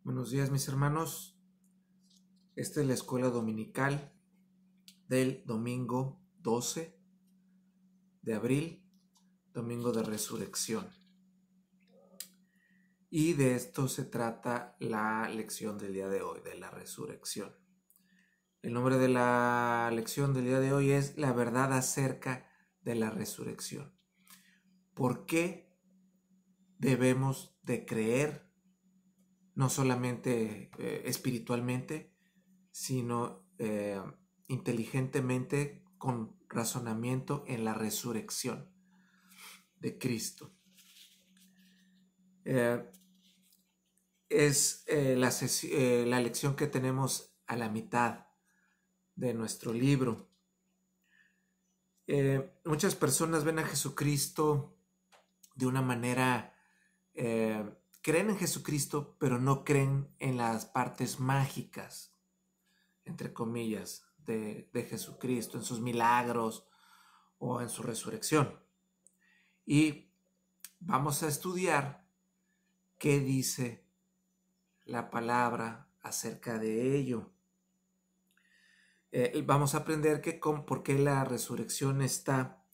Buenos días, mis hermanos. Esta es la escuela dominical del domingo 12 de abril, domingo de resurrección. Y de esto se trata la lección del día de hoy, de la resurrección. El nombre de la lección del día de hoy es La verdad acerca de la resurrección. ¿Por qué debemos de creer, no solamente espiritualmente, sino inteligentemente, con razonamiento en la resurrección de Cristo? Es la lección que tenemos a la mitad de nuestro libro. Muchas personas ven a Jesucristo de una manera, creen en Jesucristo, pero no creen en las partes mágicas, entre comillas, de Jesucristo, en sus milagros o en su resurrección. Y vamos a estudiar qué dice la palabra acerca de ello. Vamos a aprender por qué la resurrección está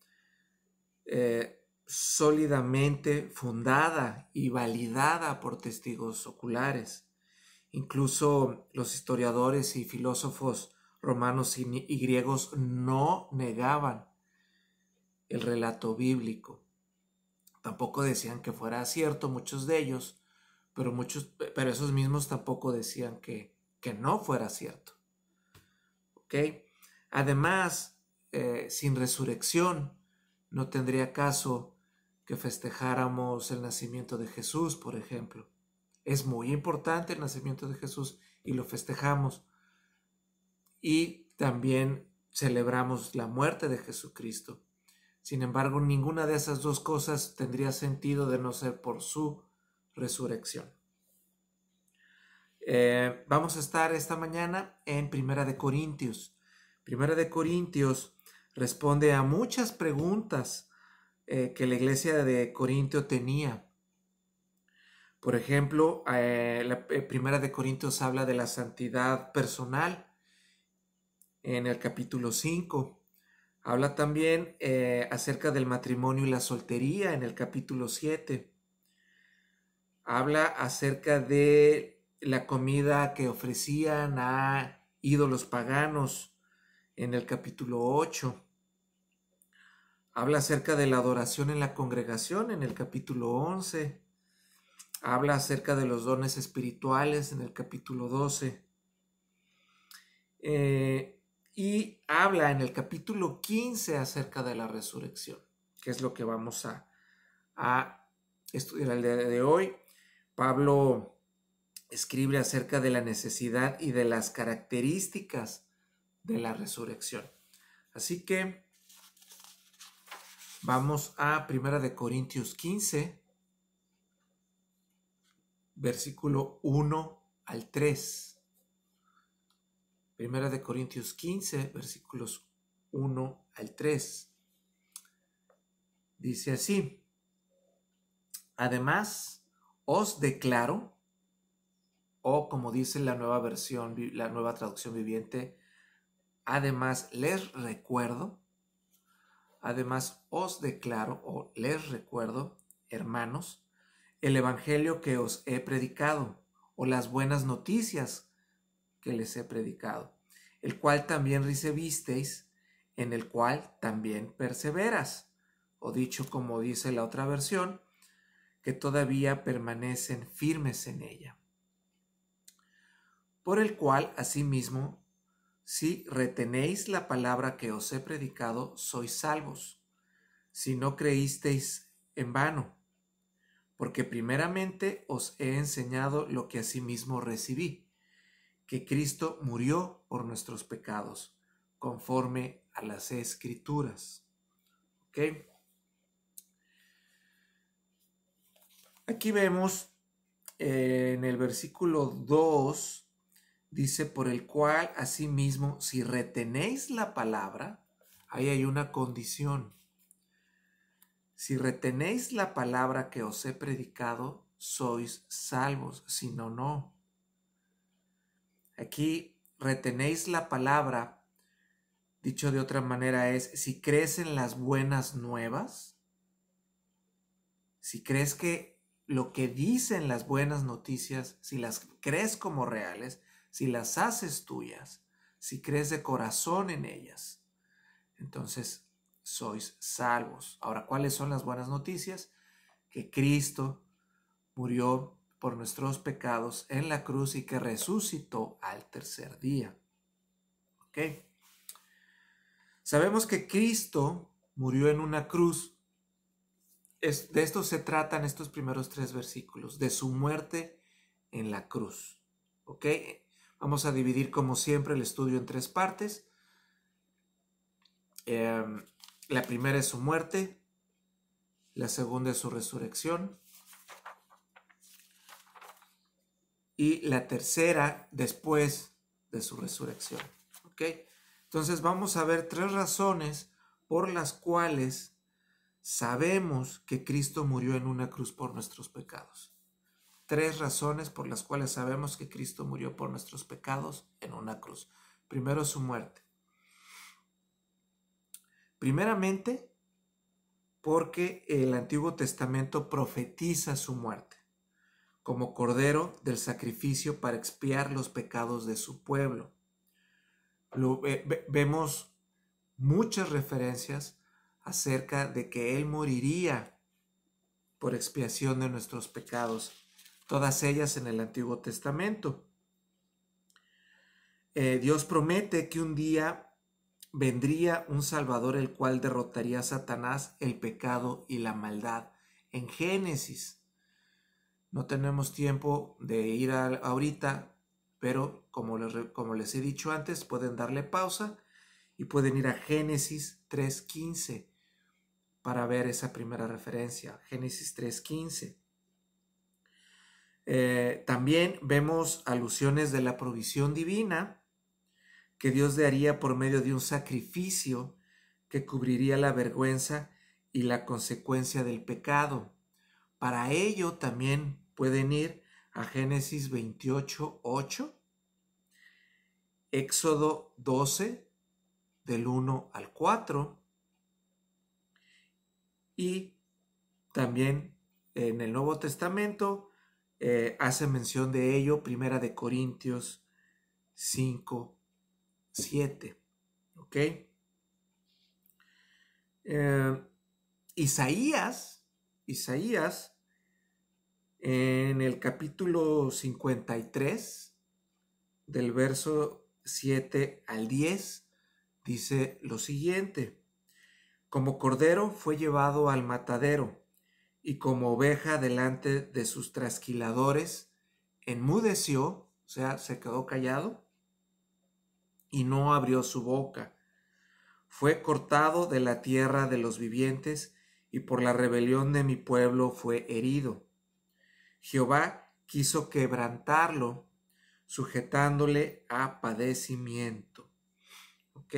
sólidamente fundada y validada por testigos oculares. Incluso los historiadores y filósofos romanos y griegos no negaban el relato bíblico. Tampoco decían que fuera cierto, muchos de ellos, pero esos mismos tampoco decían que no fuera cierto. ¿Ok? Además, sin resurrección no tendría caso que festejáramos el nacimiento de Jesús, por ejemplo. Es muy importante el nacimiento de Jesús y lo festejamos. Y también celebramos la muerte de Jesucristo. Sin embargo, ninguna de esas dos cosas tendría sentido de no ser por su resurrección. Vamos a estar esta mañana en Primera de Corintios. Primera de Corintios responde a muchas preguntas que la iglesia de Corintio tenía. Por ejemplo, la Primera de Corintios habla de la santidad personal en el capítulo 5. Habla también acerca del matrimonio y la soltería en el capítulo 7. Habla acerca de la comida que ofrecían a ídolos paganos en el capítulo 8. Habla acerca de la adoración en la congregación en el capítulo 11. Habla acerca de los dones espirituales en el capítulo 12. Y habla en el capítulo 15 acerca de la resurrección, que es lo que vamos a estudiar el día de hoy. Pablo escribe acerca de la necesidad y de las características de la resurrección. Así que vamos a 1 Corintios 15, versículo 1 al 3. 1 Corintios 15, versículos 1 al 3. Dice así: Además, os declaro, o como dice la nueva versión, la nueva traducción viviente, además les recuerdo, además os declaro o les recuerdo, hermanos, el evangelio que os he predicado, o las buenas noticias que les he predicado, el cual también recibisteis, en el cual también perseveras, o dicho como dice la otra versión, que todavía permanecen firmes en ella. Por el cual, asimismo, si retenéis la palabra que os he predicado, sois salvos, si no creísteis en vano, porque primeramente os he enseñado lo que asimismo recibí, que Cristo murió por nuestros pecados, conforme a las Escrituras. ¿Ok? Aquí vemos en el versículo 2, dice, por el cual asimismo, si retenéis la palabra, ahí hay una condición. Si retenéis la palabra que os he predicado, sois salvos, si no, no. Aquí retenéis la palabra, dicho de otra manera es, si crees en las buenas nuevas, si crees que lo que dicen las buenas noticias, si las crees como reales, si las haces tuyas, si crees de corazón en ellas, entonces sois salvos. Ahora, ¿cuáles son las buenas noticias? Que Cristo murió por nuestros pecados en la cruz y que resucitó al tercer día. ¿Ok? Sabemos que Cristo murió en una cruz. De esto se tratan estos primeros 3 versículos, de su muerte en la cruz. ¿Ok? Vamos a dividir como siempre el estudio en 3 partes. La primera es su muerte, la segunda es su resurrección y la tercera después de su resurrección. ¿Ok? Entonces vamos a ver 3 razones por las cuales sabemos que Cristo murió en una cruz por nuestros pecados. 3 razones por las cuales sabemos que Cristo murió por nuestros pecados en una cruz. Primero, su muerte. Primeramente, porque el Antiguo Testamento profetiza su muerte como cordero del sacrificio para expiar los pecados de su pueblo. Vemos muchas referencias acerca de que Él moriría por expiación de nuestros pecados, todas ellas en el Antiguo Testamento. Dios promete que un día vendría un Salvador el cual derrotaría a Satanás, el pecado y la maldad. En Génesis. No tenemos tiempo de ir ahorita, pero como les he dicho antes, pueden darle pausa y pueden ir a Génesis 3:15 para ver esa primera referencia. Génesis 3:15. También vemos alusiones de la provisión divina que Dios daría por medio de un sacrificio que cubriría la vergüenza y la consecuencia del pecado. Para ello también pueden ir a Génesis 28:8, Éxodo 12, del 1 al 4, y también en el Nuevo Testamento hace mención de ello, Primera de Corintios 5:7. ¿Ok? Isaías, en el capítulo 53, del verso 7 al 10, dice lo siguiente: como cordero fue llevado al matadero, y como oveja delante de sus trasquiladores, enmudeció, o sea, se quedó callado, y no abrió su boca. Fue cortado de la tierra de los vivientes, y por la rebelión de mi pueblo fue herido. Jehová quiso quebrantarlo, sujetándole a padecimiento. ¿Ok?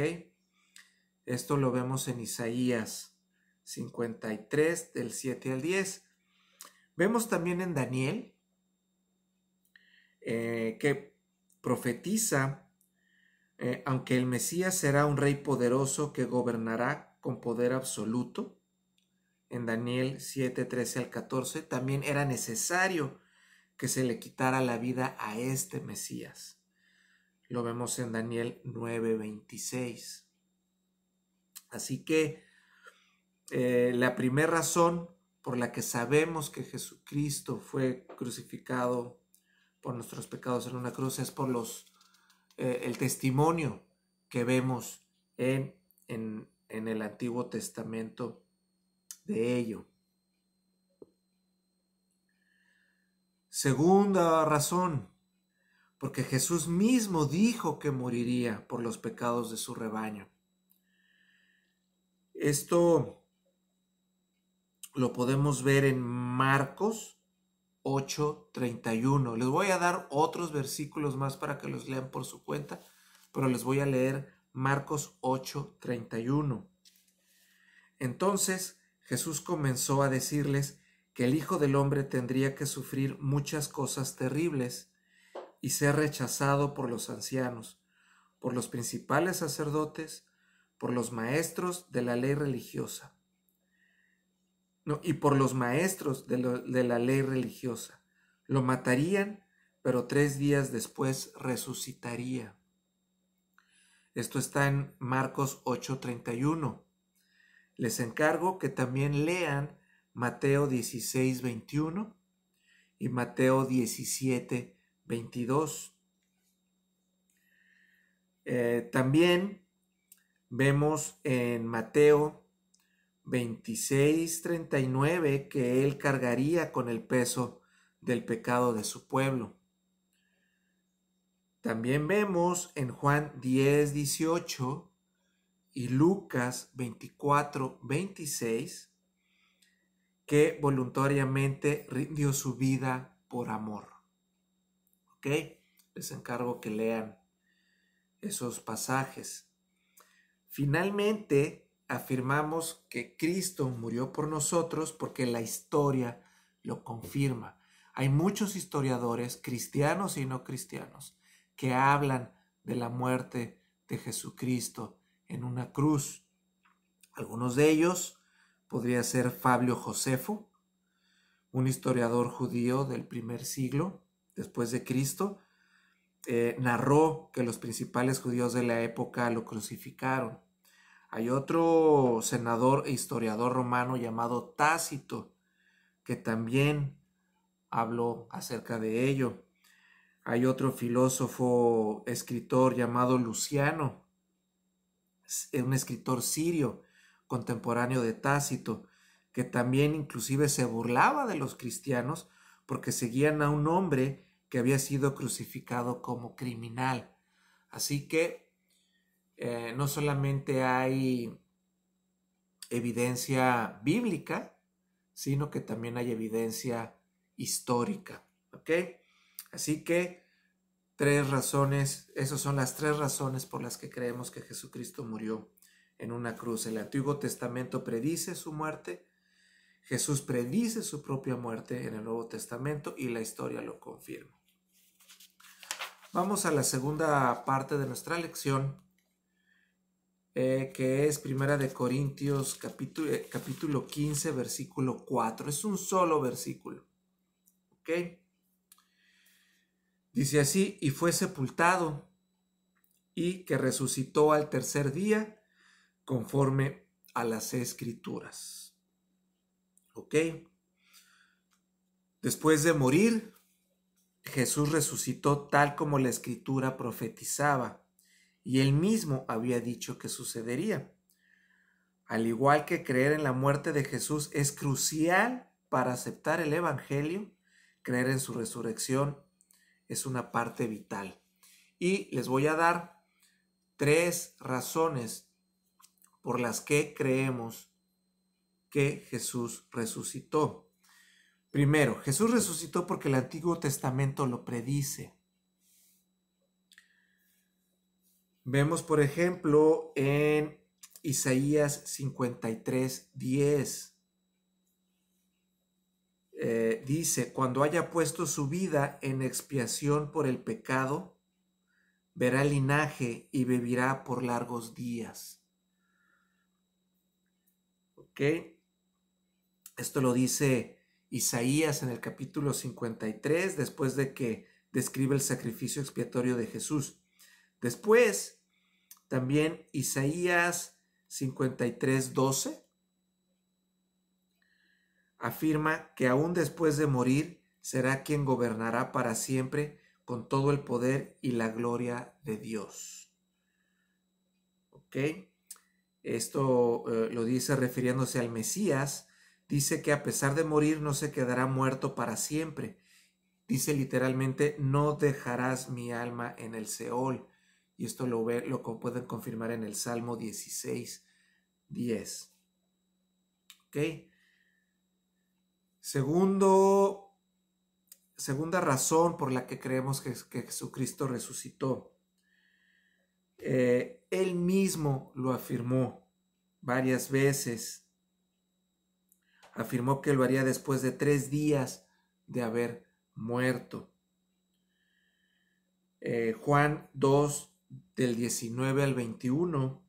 Esto lo vemos en Isaías 53, del 7 al 10. Vemos también en Daniel que profetiza, aunque el Mesías será un rey poderoso que gobernará con poder absoluto. En Daniel 7, 13 al 14, también era necesario que se le quitara la vida a este Mesías. Lo vemos en Daniel 9, 26. Así que la primera razón por la que sabemos que Jesucristo fue crucificado por nuestros pecados en una cruz es por el testimonio que vemos en el Antiguo Testamento de ello. Segunda razón, porque Jesús mismo dijo que moriría por los pecados de su rebaño. Esto lo podemos ver en Marcos 8:31. Les voy a dar otros versículos más para que los lean por su cuenta, pero les voy a leer Marcos 8:31. Entonces Jesús comenzó a decirles que el Hijo del Hombre tendría que sufrir muchas cosas terribles y ser rechazado por los ancianos, por los principales sacerdotes, por los maestros de la ley religiosa. No, y por los maestros de la ley religiosa. Lo matarían, pero 3 días después resucitaría. Esto está en Marcos 8:31. Les encargo que también lean Mateo 16:21 y Mateo 17:22. También vemos en Mateo 26:39 que él cargaría con el peso del pecado de su pueblo. También vemos en Juan 10:18 y Lucas 24:26 que voluntariamente rindió su vida por amor. ¿Ok? Les encargo que lean esos pasajes. Finalmente, afirmamos que Cristo murió por nosotros porque la historia lo confirma. Hay muchos historiadores, cristianos y no cristianos, que hablan de la muerte de Jesucristo en una cruz. Algunos de ellos podría ser Fabio Josefo, un historiador judío del primer siglo después de Cristo. Narró que los principales judíos de la época lo crucificaron. Hay otro senador e historiador romano llamado Tácito, que también habló acerca de ello. Hay otro filósofo, escritor llamado Luciano, un escritor sirio contemporáneo de Tácito, que también inclusive se burlaba de los cristianos porque seguían a un hombre que había sido crucificado como criminal. Así que no solamente hay evidencia bíblica, sino que también hay evidencia histórica. ¿Ok? Así que 3 razones, esas son las 3 razones por las que creemos que Jesucristo murió en una cruz. El Antiguo Testamento predice su muerte, Jesús predice su propia muerte en el Nuevo Testamento y la historia lo confirma. Vamos a la segunda parte de nuestra lección, que es Primera de Corintios capítulo 15, versículo 4. Es un solo versículo. ¿Ok? Dice así: y fue sepultado, y que resucitó al tercer día, conforme a las Escrituras. ¿Ok? Después de morir, Jesús resucitó tal como la Escritura profetizaba, y él mismo había dicho que sucedería. Al igual que creer en la muerte de Jesús es crucial para aceptar el Evangelio, creer en su resurrección es una parte vital. Y les voy a dar 3 razones por las que creemos que Jesús resucitó. Primero, Jesús resucitó porque el Antiguo Testamento lo predice. Vemos, por ejemplo, en Isaías 53:10. Dice: cuando haya puesto su vida en expiación por el pecado, verá linaje y beberá por largos días. ¿Ok? Esto lo dice Isaías en el capítulo 53, después de que describe el sacrificio expiatorio de Jesús. Después, también Isaías 53:12 afirma que aún después de morir será quien gobernará para siempre con todo el poder y la gloria de Dios. ¿Ok? Esto lo dice refiriéndose al Mesías. Dice que a pesar de morir no se quedará muerto para siempre. Dice literalmente: no dejarás mi alma en el Seol. Y esto lo pueden confirmar en el Salmo 16:10. ¿Ok? Segunda razón por la que creemos que Jesucristo resucitó. Él mismo lo afirmó varias veces. Afirmó que lo haría después de 3 días de haber muerto. Juan 2, del 19 al 21,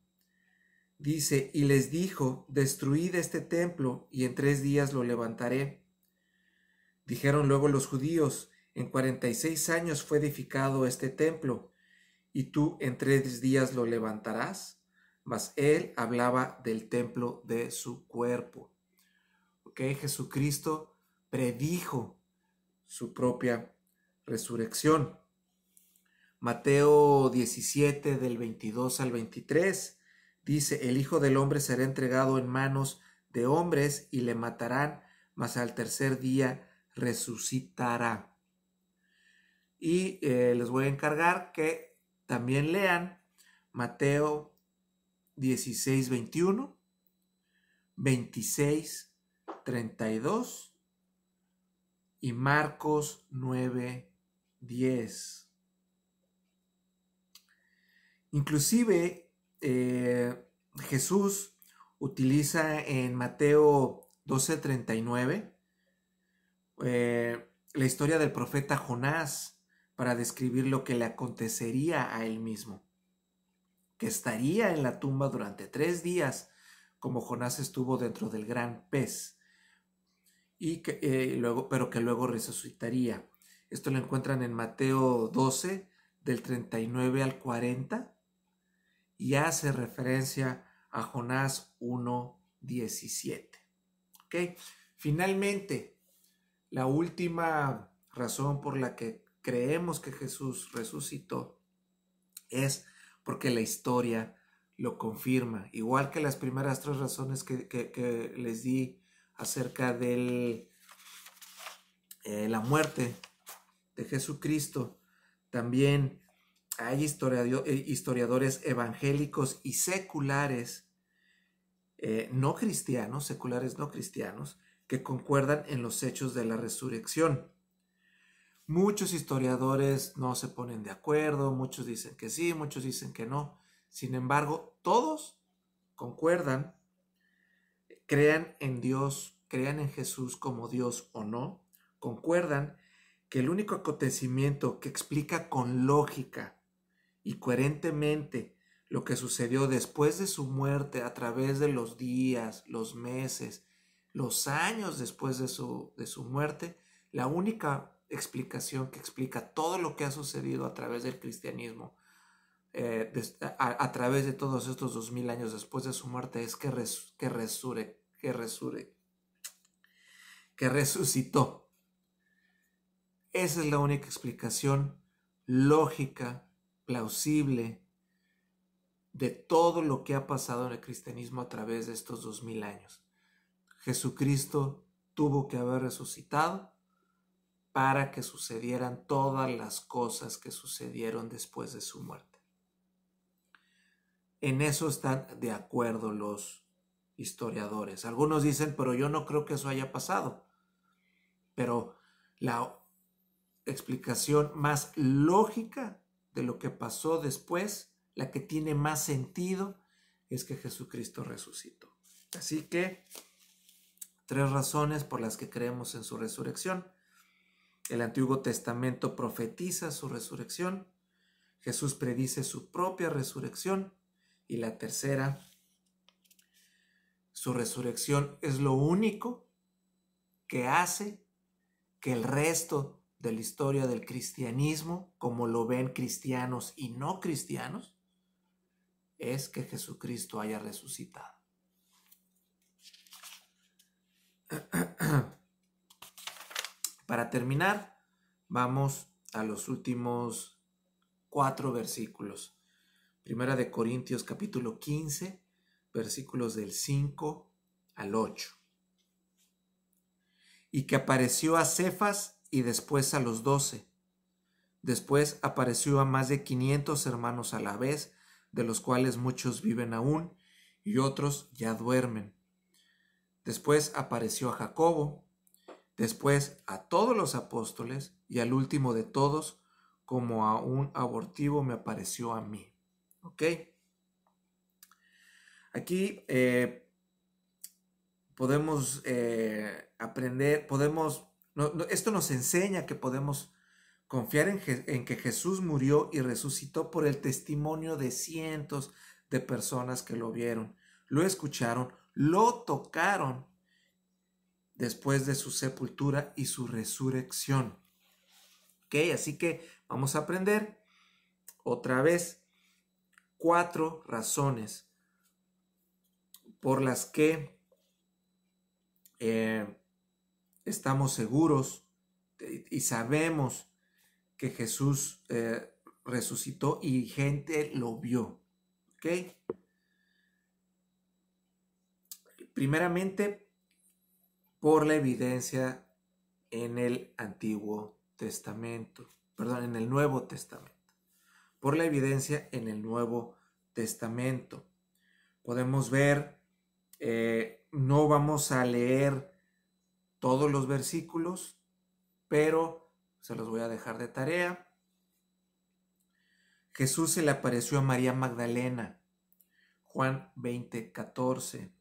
dice, y les dijo, destruid este templo y en 3 días lo levantaré. Dijeron luego los judíos, en 46 años fue edificado este templo, y tú en 3 días lo levantarás. Mas él hablaba del templo de su cuerpo. ¿Ok? Jesucristo predijo su propia resurrección. Mateo 17, del 22 al 23, dice, el Hijo del Hombre será entregado en manos de hombres y le matarán, mas al tercer día resucitará. Y les voy a encargar que también lean Mateo 16, 21, 26, 32 y Marcos 9, 10. Inclusive Jesús utiliza en Mateo 12:39 la historia del profeta Jonás para describir lo que le acontecería a él mismo, que estaría en la tumba durante 3 días, como Jonás estuvo dentro del gran pez, y pero que luego resucitaría. Esto lo encuentran en Mateo 12, del 39 al 40, y hace referencia a Jonás 1:17. ¿Ok? Finalmente, la última razón por la que creemos que Jesús resucitó es porque la historia lo confirma. Igual que las primeras 3 razones que les di acerca de la muerte de Jesucristo, también hay historiadores evangélicos y seculares, no cristianos, seculares no cristianos, que concuerdan en los hechos de la resurrección. Muchos historiadores no se ponen de acuerdo, muchos dicen que sí, muchos dicen que no. Sin embargo, todos concuerdan, crean en Dios, crean en Jesús como Dios o no, concuerdan que el único acontecimiento que explica con lógica y coherentemente lo que sucedió después de su muerte a través de los días, los meses, los años después de su muerte, la única explicación que explica todo lo que ha sucedido a través del cristianismo, a través de todos estos 2000 años después de su muerte, es que resucitó. Esa es la única explicación lógica, plausible, de todo lo que ha pasado en el cristianismo a través de estos 2000 años. Jesucristo tuvo que haber resucitado para que sucedieran todas las cosas que sucedieron después de su muerte. En eso están de acuerdo los historiadores. Algunos dicen, pero yo no creo que eso haya pasado. Pero la explicación más lógica de lo que pasó después, la que tiene más sentido, es que Jesucristo resucitó. Así que 3 razones por las que creemos en su resurrección. El Antiguo Testamento profetiza su resurrección. Jesús predice su propia resurrección. Y la tercera, su resurrección es lo único que hace que el resto de la historia del cristianismo, como lo ven cristianos y no cristianos, es que Jesucristo haya resucitado. Para terminar, vamos a los últimos 4 versículos. Primera de Corintios capítulo 15, versículos del 5 al 8. Y que apareció a Cefas y después a los 12. Después apareció a más de 500 hermanos a la vez, de los cuales muchos viven aún y otros ya duermen. Después apareció a Jacobo, después a todos los apóstoles y al último de todos, como a un abortivo, me apareció a mí. ¿Ok? Aquí podemos aprender, esto nos enseña que podemos Confiar en que Jesús murió y resucitó por el testimonio de cientos de personas que lo vieron, lo escucharon, lo tocaron después de su sepultura y su resurrección. ¿Ok? Así que vamos a aprender otra vez 4 razones por las que estamos seguros y sabemos que Jesús resucitó y gente lo vio. ¿Ok? Primeramente, por la evidencia en el Antiguo Testamento, perdón, en el Nuevo Testamento. Por la evidencia en el Nuevo Testamento. Podemos ver, no vamos a leer todos los versículos, pero se los voy a dejar de tarea. Jesús se le apareció a María Magdalena, Juan 20:14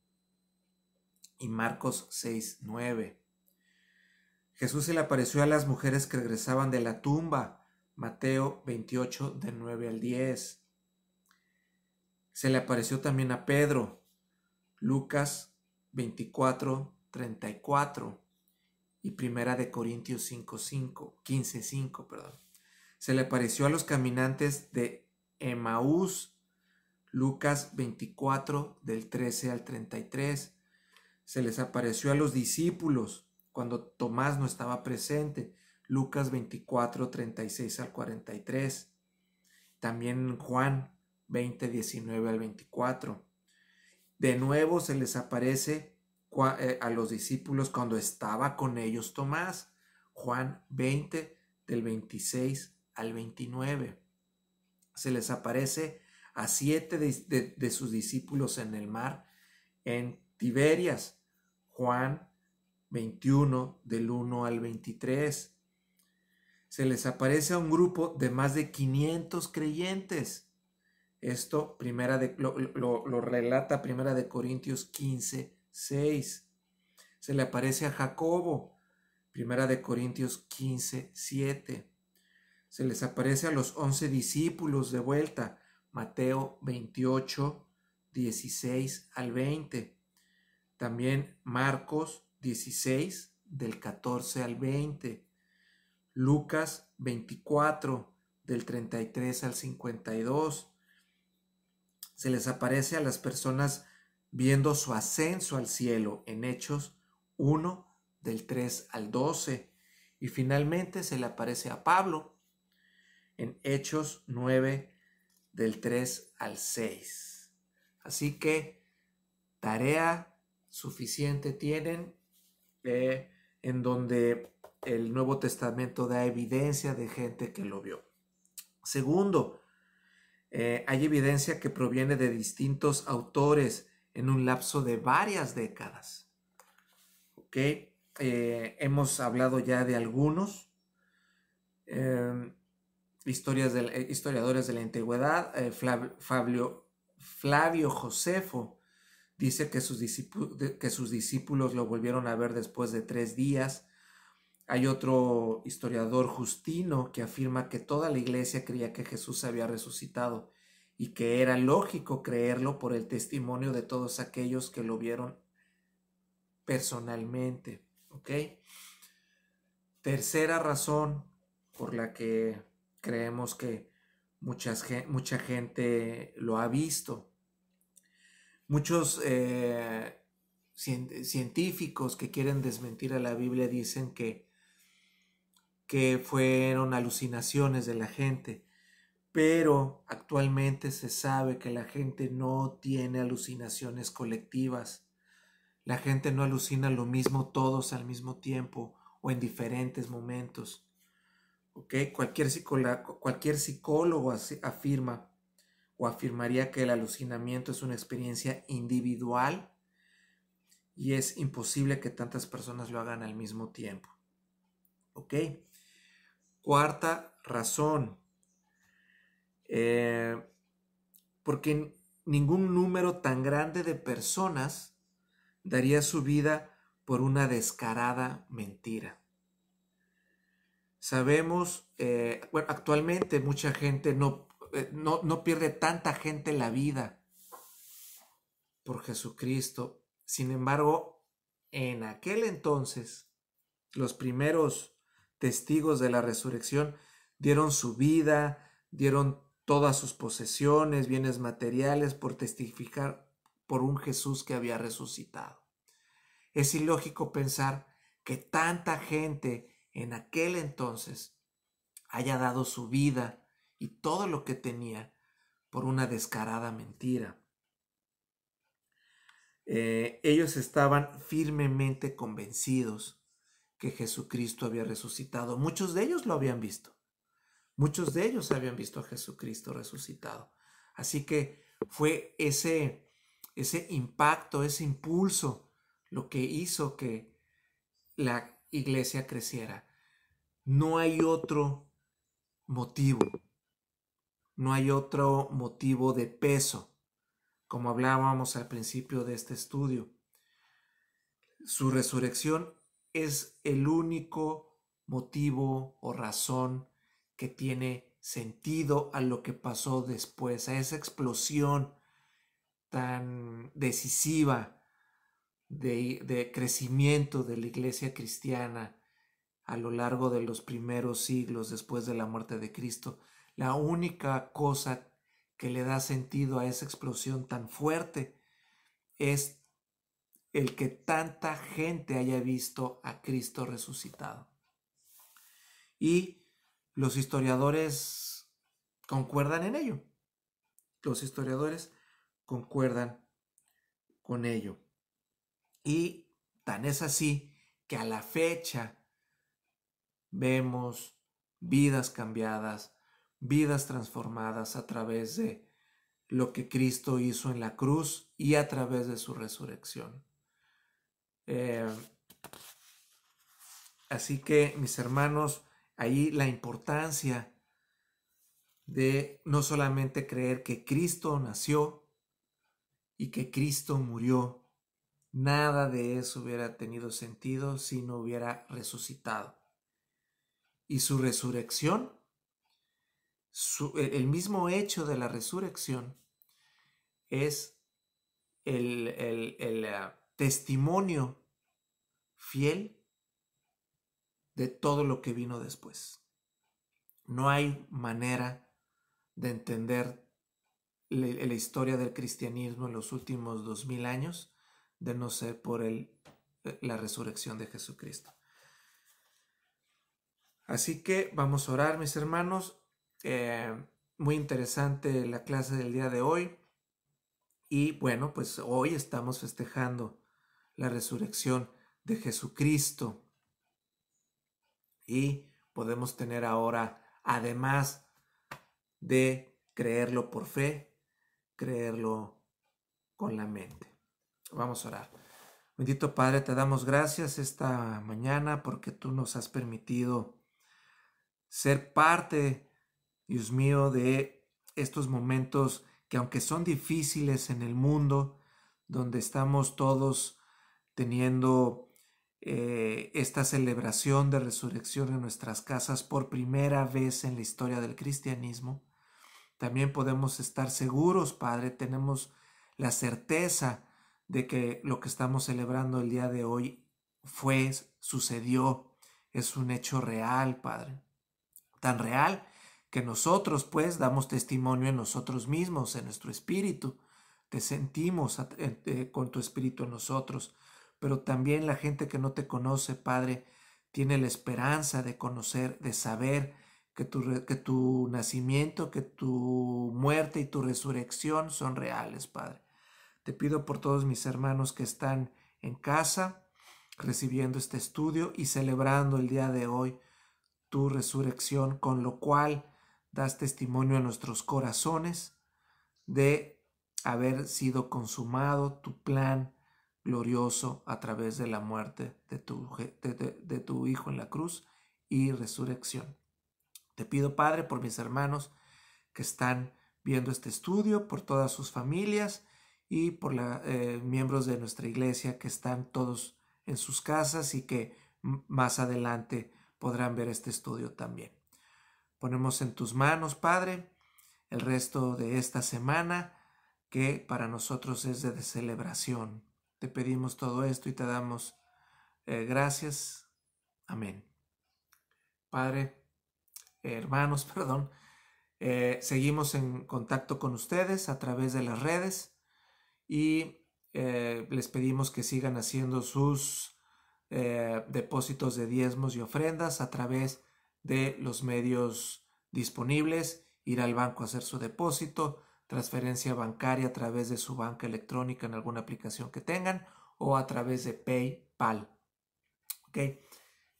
y Marcos 6:9. Jesús se le apareció a las mujeres que regresaban de la tumba, Mateo 28, del 9 al 10. Se le apareció también a Pedro, Lucas 24:34 y Primera de Corintios 15:5, perdón. Se le apareció a los caminantes de Emaús, Lucas 24, del 13 al 33. Se les apareció a los discípulos cuando Tomás no estaba presente, Lucas 24, 36 al 43. También Juan 20, 19 al 24. De nuevo se les aparece a los discípulos cuando estaba con ellos Tomás, Juan 20, del 26 al 29. Se les aparece a 7 de sus discípulos en el mar, en Tiberias, Juan 21, del 1 al 23. Se les aparece a un grupo de más de 500 creyentes. Esto lo relata Primera de Corintios 15:6. Se le aparece a Jacobo, Primera de Corintios 15:7. Se les aparece a los 11 discípulos de vuelta, Mateo 28, 16 al 20. También Marcos 16, del 14 al 20. Lucas 24, del 33 al 52. Se les aparece a las personas viendo su ascenso al cielo en Hechos 1, del 3 al 12. Y finalmente se le aparece a Pablo en Hechos 9, del 3 al 6. Así que tarea suficiente tienen en donde el Nuevo Testamento da evidencia de gente que lo vio. Segundo, hay evidencia que proviene de distintos autores en un lapso de varias décadas. ¿Ok? Hemos hablado ya de algunos historiadores de la antigüedad. Flavio Josefo dice que sus discípulos lo volvieron a ver después de 3 días. Hay otro historiador, Justino, que afirma que toda la iglesia creía que Jesús había resucitado y que era lógico creerlo por el testimonio de todos aquellos que lo vieron personalmente. ¿Ok? Tercera razón por la que creemos que mucha gente lo ha visto. Muchos científicos que quieren desmentir a la Biblia dicen que fueron alucinaciones de la gente, pero actualmente se sabe que la gente no tiene alucinaciones colectivas. La gente no alucina lo mismo todos al mismo tiempo o en diferentes momentos. ¿Okay? Cualquier psicólogo afirma o afirmaría que el alucinamiento es una experiencia individual y es imposible que tantas personas lo hagan al mismo tiempo. ¿Ok? Cuarta razón, porque ningún número tan grande de personas daría su vida por una descarada mentira. Sabemos, bueno, actualmente mucha gente no pierde tanta gente la vida por Jesucristo. Sin embargo, en aquel entonces, los primeros testigos de la resurrección dieron su vida, dieron todas sus posesiones, bienes materiales, por testificar por un Jesús que había resucitado. Es ilógico pensar que tanta gente en aquel entonces haya dado su vida y todo lo que tenía por una descarada mentira. Ellos estaban firmemente convencidos que Jesucristo había resucitado. Muchos de ellos lo habían visto. Muchos de ellos habían visto a Jesucristo resucitado. Así que fue ese impacto, ese impulso, lo que hizo que la iglesia creciera. No hay otro motivo. No hay otro motivo de peso, como hablábamos al principio de este estudio. Su resurrección es el único motivo o razón que tiene sentido a lo que pasó después, a esa explosión tan decisiva de crecimiento de la iglesia cristiana a lo largo de los primeros siglos después de la muerte de Cristo. La única cosa que le da sentido a esa explosión tan fuerte es el que tanta gente haya visto a Cristo resucitado. Y los historiadores concuerdan en ello. Los historiadores concuerdan con ello. Y tan es así que a la fecha vemos vidas cambiadas, vidas transformadas a través de lo que Cristo hizo en la cruz y a través de su resurrección. Así que, mis hermanos, ahí la importancia de no solamente creer que Cristo nació y que Cristo murió, nada de eso hubiera tenido sentido si no hubiera resucitado. Y su resurrección, el mismo hecho de la resurrección, es el testimonio fiel de todo lo que vino después. No hay manera de entender la historia del cristianismo en los últimos 2000 años de no ser por la resurrección de Jesucristo. Así que vamos a orar, mis hermanos. Muy interesante la clase del día de hoy. Y bueno, pues hoy estamos festejando la resurrección de Jesucristo. Y podemos tener ahora, además de creerlo por fe, creerlo con la mente. Vamos a orar. Bendito Padre, te damos gracias esta mañana porque tú nos has permitido ser parte, Dios mío, de estos momentos que, aunque son difíciles en el mundo, donde estamos todos teniendo esta celebración de resurrección en nuestras casas por primera vez en la historia del cristianismo, también podemos estar seguros, Padre, tenemos la certeza de que lo que estamos celebrando el día de hoy sucedió, es un hecho real, Padre. Tan real que nosotros pues damos testimonio en nosotros mismos, en nuestro espíritu. Te sentimos con tu espíritu en nosotros, pero también la gente que no te conoce, Padre, tiene la esperanza de conocer, de saber que tu nacimiento, que tu muerte y tu resurrección son reales, Padre. Te pido por todos mis hermanos que están en casa, recibiendo este estudio y celebrando el día de hoy tu resurrección, con lo cual das testimonio a nuestros corazones de haber sido consumado tu plan glorioso a través de la muerte de tu Hijo en la cruz y resurrección. Te pido, Padre, por mis hermanos que están viendo este estudio, por todas sus familias y por los miembros de nuestra iglesia que están todos en sus casas y que más adelante podrán ver este estudio también. Ponemos en tus manos, Padre, el resto de esta semana, que para nosotros es de celebración. Te pedimos todo esto y te damos gracias. Amén. Padre, hermanos, perdón, seguimos en contacto con ustedes a través de las redes y les pedimos que sigan haciendo sus depósitos de diezmos y ofrendas a través de los medios disponibles, ir al banco a hacer su depósito, transferencia bancaria a través de su banca electrónica en alguna aplicación que tengan o a través de PayPal. ¿Ok?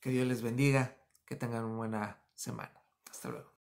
Que Dios les bendiga, que tengan una buena semana. Hasta luego.